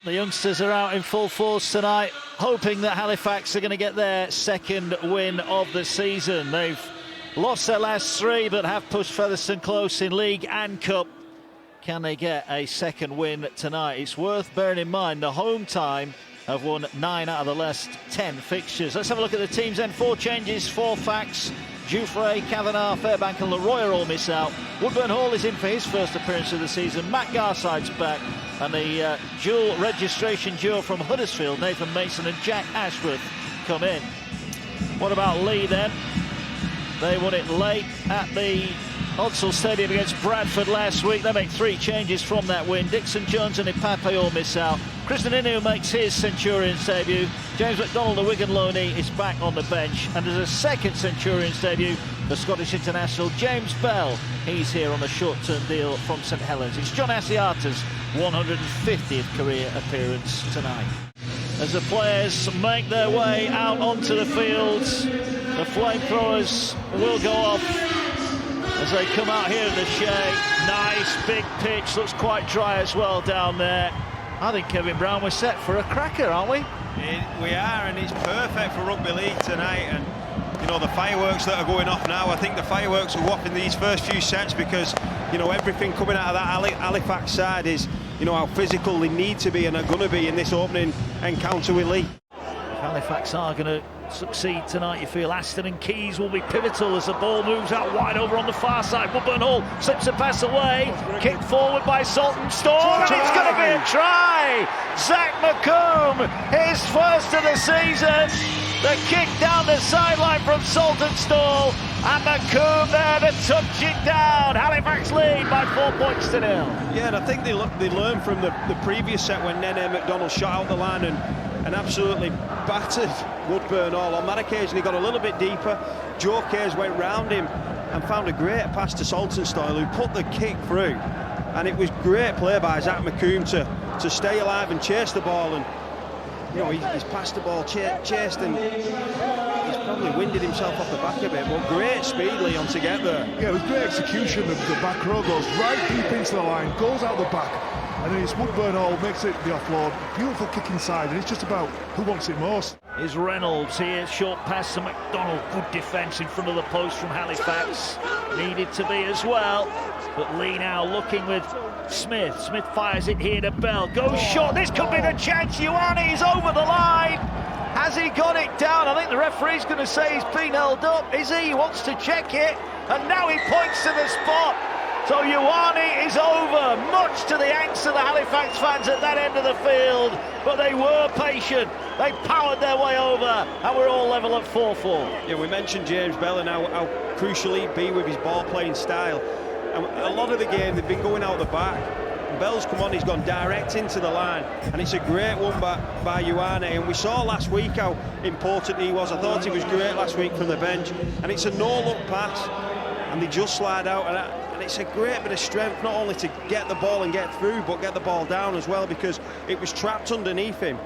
The youngsters are out in full force tonight, hoping that Halifax are going to get their second win of the season. They've lost their last three, but have pushed Featherstone close in league and cup. Can they get a second win tonight? It's worth bearing in mind the home time have won 9 out of the last 10 fixtures. Let's have a look at the teams then. 4 changes, 4 facts. Jouffre, Kavanagh, Fairbank and Leroy are all miss out. Woodburn Hall is in for his first appearance of the season. Matt Garside's back. And the dual registration duo from Huddersfield, Nathan Mason and Jack Ashworth, come in. What about Leigh then? They won it late at the Odsal Stadium against Bradford last week. They make 3 changes from that win. Dixon, Jones and Ipape all miss out. Kristen Inu makes his Centurions debut. James McDonald, the Wigan loanee, is back on the bench. And there's a second Centurions debut for Scottish international James Bell. He's here on a short-term deal from St Helens. It's John Asiata's 150th career appearance tonight. As the players make their way out onto the fields, the flamethrowers will go off as they come out here in the shade. Nice big pitch, looks quite dry as well down there. I think Kevin Brown, we're set for a cracker, aren't we? We are, and it's perfect for rugby league tonight. And you know, the fireworks that are going off now, I think the fireworks will go off in these first few sets because, you know, everything coming out of that Halifax side is, you know, how physical they need to be and are going to be in this opening encounter with Leigh. Halifax are going to succeed tonight, you feel. Aston and Keys will be pivotal as the ball moves out wide over on the far side. Woodburn Hall slips a pass away, kicked forward by Saltonstall, and it's going to be a try! Zach McComb, his first of the season. The kick down the sideline from Saltonstall, and McComb there to touch it down. Halifax lead by 4 points to 0. Yeah, and I think they learned from the previous set when Nene McDonald shot out the line and absolutely battered Woodburn Hall. On that occasion he got a little bit deeper. Joe Kays went round him and found a great pass to Saltonstall, who put the kick through, and it was great play by Zach McComb to stay alive and chase the ball. And you know, he's passed the ball, chased, and he's probably winded himself off the back a bit, but great speed, Leon, to get there. Yeah, it was great execution. The back row goes right deep into the line, goes out the back, and then it's Woodburn Hall, makes it the offload. Beautiful kick inside, and it's just about who wants it most. Is Reynolds here, short pass to McDonald. Good defence in front of the post from Halifax. Needed to be as well. But Leigh now looking with Smith. Smith fires it here to Bell. Goes short. This could be the chance. Ioane is over the line. Has he got it down? I think the referee's going to say he's been held up. Is he? He wants to check it. And now he points to the spot. So Ioane is over, much to the angst of the Halifax fans at that end of the field. But they were patient. They powered their way over, and we're all level at 4-4. Yeah, we mentioned James Bell and how crucial he'd be with his ball-playing style. And a lot of the game, they've been going out the back. Bell's come on, he's gone direct into the line, and it's a great one by Ioane. And we saw last week how important he was. I thought he was great last week from the bench. And it's a no-look pass, and they just slide out. And it's a great bit of strength, not only to get the ball and get through, but get the ball down as well, because it was trapped underneath him.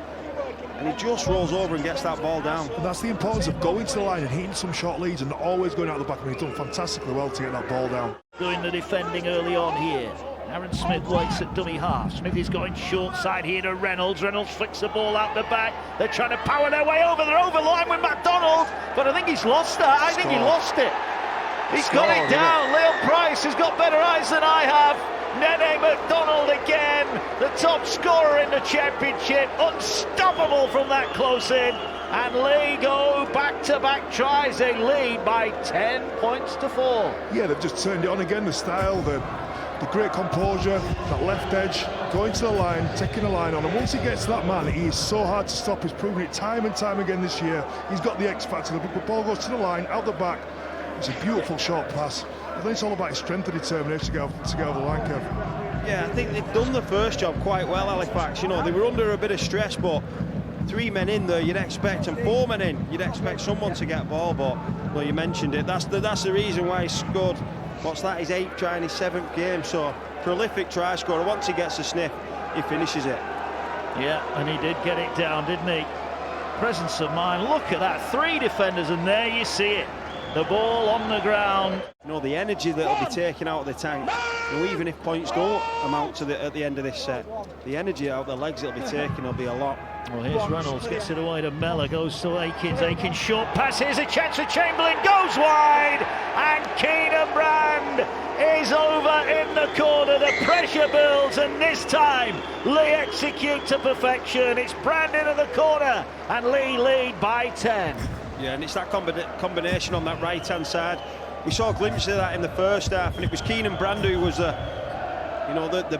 And he just rolls over and gets that ball down. And that's the importance of going to the line and hitting some short leads and not always going out the back. I mean, he's done fantastically well to get that ball down. Doing the defending early on here. Aaron Smith waits at dummy half. Smith is going short side here to Reynolds. Reynolds flicks the ball out the back. They're trying to power their way over. They're over line with McDonald, but I think he's lost that. I think he lost it. He's got it down. Leon Price has got better eyes than I have. Nene McDonald again, the top scorer in the championship, unstoppable from that close in. And Leigh go back-to-back tries. They lead by 10 points to 4. Yeah, they've just turned it on again. The style, the great composure, that left edge, going to the line, taking the line on. And once he gets to that man, he is so hard to stop. He's proven it time and time again this year. He's got the X factor. The ball goes to the line, out the back. It's a beautiful short pass. I think it's all about his strength and determination to get over the line, Kev. Yeah, I think they've done the first job quite well, Halifax. You know, they were under a bit of stress, but 3 men in there, you'd expect, and 4 men in, you'd expect someone to get a ball. But well, you mentioned it. That's the reason why he scored. What's that? His 8th try in his 7th game. So prolific try scorer. Once he gets a sniff, he finishes it. Yeah, and he did get it down, didn't he? Presence of mind. Look at that. 3 defenders, and there you see it. The ball on the ground. You know, the energy that'll be taken out of the tank, you know, even if points don't amount to at the end of this set, the energy out of the legs it'll be taken will be a lot. Well, here's Reynolds, gets it away to Mellor, goes to Aikins, Aikins short pass, here's a chance for Chamberlain, goes wide, and Keenan Brand is over in the corner. The pressure builds, and this time Leigh execute to perfection. It's Brand into the corner, and Leigh lead by 10. Yeah, and it's that combination on that right-hand side. We saw a glimpse of that in the first half, and it was Keenan Brand who was the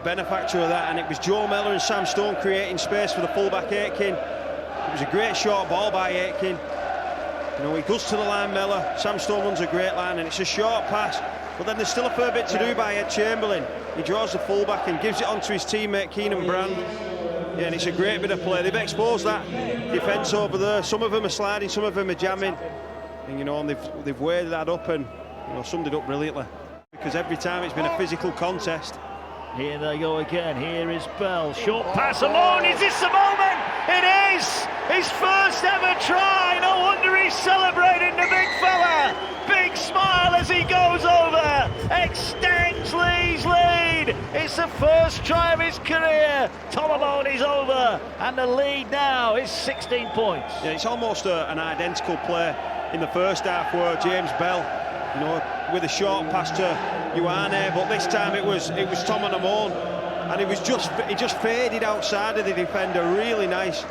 benefactor of that, and it was Joe Mellor and Sam Stone creating space for the fullback Aitken. It was a great short ball by Aitken. You know, he goes to the line, Mellor. Sam Stone runs a great line, and it's a short pass, but then there's still a fair bit to do by Ed Chamberlain. He draws the fullback and gives it on to his teammate Keenan Brand. Yeah, and it's a great bit of play. They've exposed that defence over there. Some of them are sliding, some of them are jamming, and you know, and they've weighted that up and, you know, summed it up brilliantly. Because every time it's been a physical contest. Here they go again. Here is Bell. Short pass. Amone. Is this the moment? It is! His first ever try. No wonder he's celebrating, the big fella. Big smile as he goes over. Extends Leigh's lead. It's the first try of his career. Tom Amone's over. And the lead now is 16 points. Yeah, it's almost an identical play in the first half where James Bell, you know, with a short pass to Ioane, but this time it was Tom and Amone, and he just faded outside of the defender, really nice.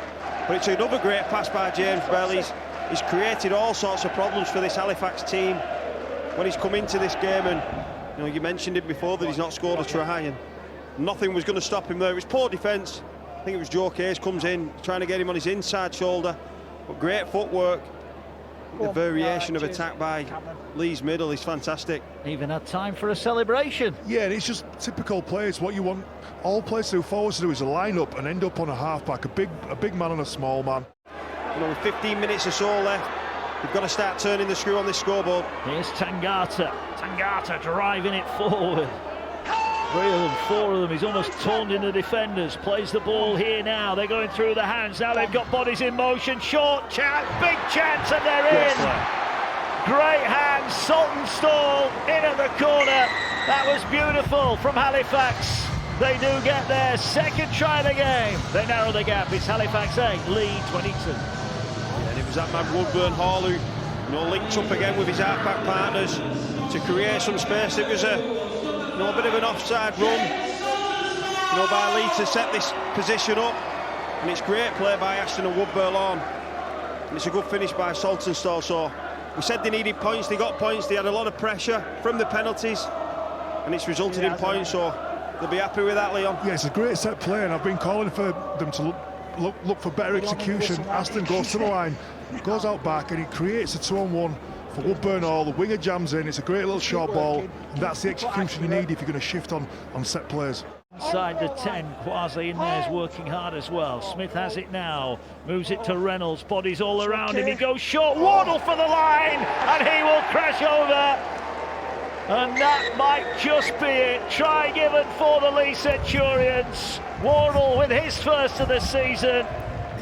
But it's another great pass by James Bell. He's created all sorts of problems for this Halifax team when he's come into this game, and you know, you mentioned it before that he's not scored a try, and nothing was going to stop him there. It was poor defence. I think it was Joe Case comes in trying to get him on his inside shoulder, but great footwork. The variation of attack by Leigh's middle is fantastic. Even had time for a celebration. Yeah, and it's just typical plays. What you want all players to do, forwards to do, is a line up and end up on a half-back, a big man and a small man. You know, with 15 minutes or so left, we've got to start turning the screw on this scoreboard. Here's Tangata. Tangata driving it forward. 3 of them, 4 of them. He's almost torn in the defenders. Plays the ball here now. They're going through the hands. Now they've got bodies in motion. Short chance, big chance, and they're in. Great hands. Saltonstall in at the corner. That was beautiful from Halifax. They do get their second try of the game. They narrow the gap. It's Halifax 8, Leigh 22. Yeah, and it was that man Woodburn Hall who, you know, linked up again with his half-back partners to create some space. It was a bit of an offside run, you know, by Leigh to set this position up, and it's great play by Ashton and Woodburn on, and it's a good finish by Saltonstall. So we said they needed points, they got points, they had a lot of pressure from the penalties, and it's resulted in points, so they'll be happy with that, Leon. Yeah, it's a great set play, and I've been calling for them to look for better execution. Aston goes to the line, goes out back, and he creates a 2-on-1 for Woodburn Hall. The winger jams in. It's a great little short ball, and that's the execution you need if you're going to shift on set plays. Inside the 10, Quasi in there is working hard as well. Smith has it now, moves it to Reynolds, bodies all around him, he goes short, Wardle for the line, and he will crash over. And that might just be it. Try given for the Leigh Centurions. Wardle with his first of the season.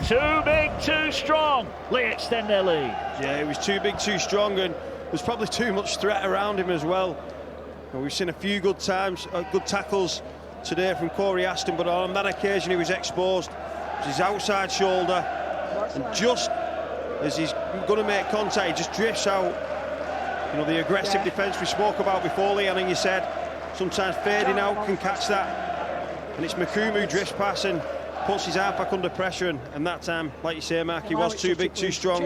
Too big, too strong. Leigh extend their lead. Yeah, it was too big, too strong, and there's probably too much threat around him as well. And we've seen a few good tackles today from Corey Aston, but on that occasion he was exposed. It was his outside shoulder, and just as he's going to make contact, he just drifts out. You know, the aggressive defence we spoke about before, Leon, and you said sometimes fading out can catch that. And it's McComb who drifts past and puts his half-back under pressure, and that time, like you say, Mark, he was too big, too strong.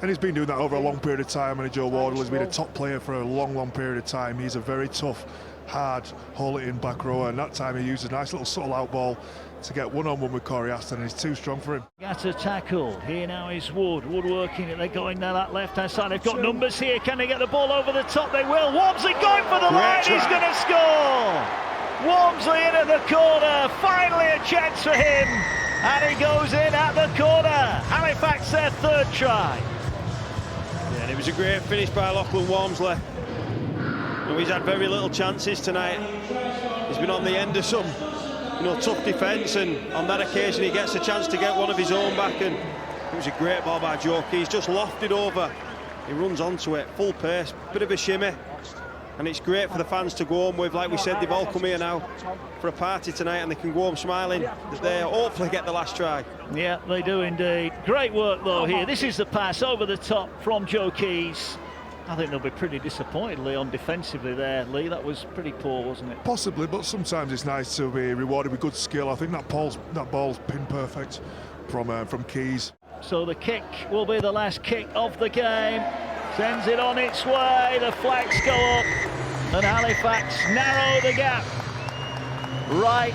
And he's been doing that over a long period of time, and Joe Wardle has been a top player for a long period of time. He's a very tough, hard, hold-it-in back rower, and that time he used a nice little subtle out ball to get one-on-one with Corey Aston, and he's too strong for him. Got a tackle. Here now is Wood working it. They're going down that left-hand side. They've got numbers here. Can they get the ball over the top? They will. Walmsley going for the line. He's going to score. Walmsley in at the corner. Finally a chance for him. And he goes in at the corner. Halifax their third try. Yeah, and it was a great finish by Lachlan Walmsley. He's had very little chances tonight. He's been on the end of some, tough defence, and on that occasion he gets a chance to get one of his own back, and it was a great ball by Joe Keys, just lofted over He runs onto it, full pace, bit of a shimmy. And it's great for the fans to go home with. Like we said, they've all come here now for a party tonight, and they can go home smiling that they hopefully get the last try. Yeah, they do indeed. Great work though here. This is the pass over the top from Joe Keys. I think they'll be pretty disappointed, Leon, defensively there. Lee, that was pretty poor, wasn't it? Possibly, but sometimes it's nice to be rewarded with good skill. I think that ball's pin perfect from Keys. So the kick will be the last kick of the game. Sends it on its way. The flags go up, and Halifax narrow the gap right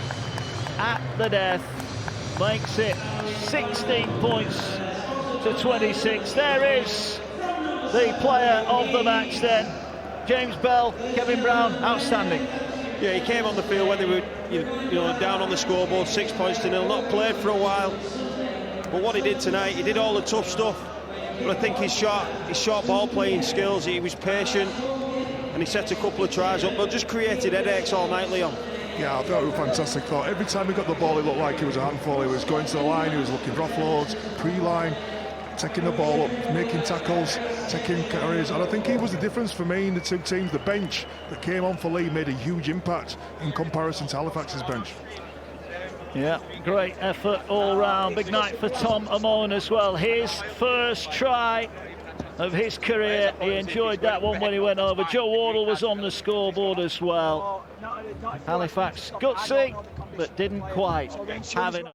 at the death. Makes it 16 points to 26. There is the player of the match then. James Bell, Kevin Brown, outstanding. Yeah, he came on the field when they were down on the scoreboard, 6 points to 0, not played for a while. But what he did tonight, he did all the tough stuff. But I think his short ball playing skills, he was patient, and he set a couple of tries up, but just created headaches all night, Leon. Yeah, I thought it was a fantastic thought. Every time he got the ball, it looked like he was a handful. He was going to the line, he was looking for offloads, pre-line, taking the ball up, making tackles, taking carries, and I think he was the difference for me in the two teams. The bench that came on for Leigh made a huge impact in comparison to Halifax's bench. Yeah, great effort all round. Big night for Tom Amone as well. His first try of his career. He enjoyed that one when he went over. Joe Wardle was on the scoreboard as well. Halifax gutsy, but didn't quite have it.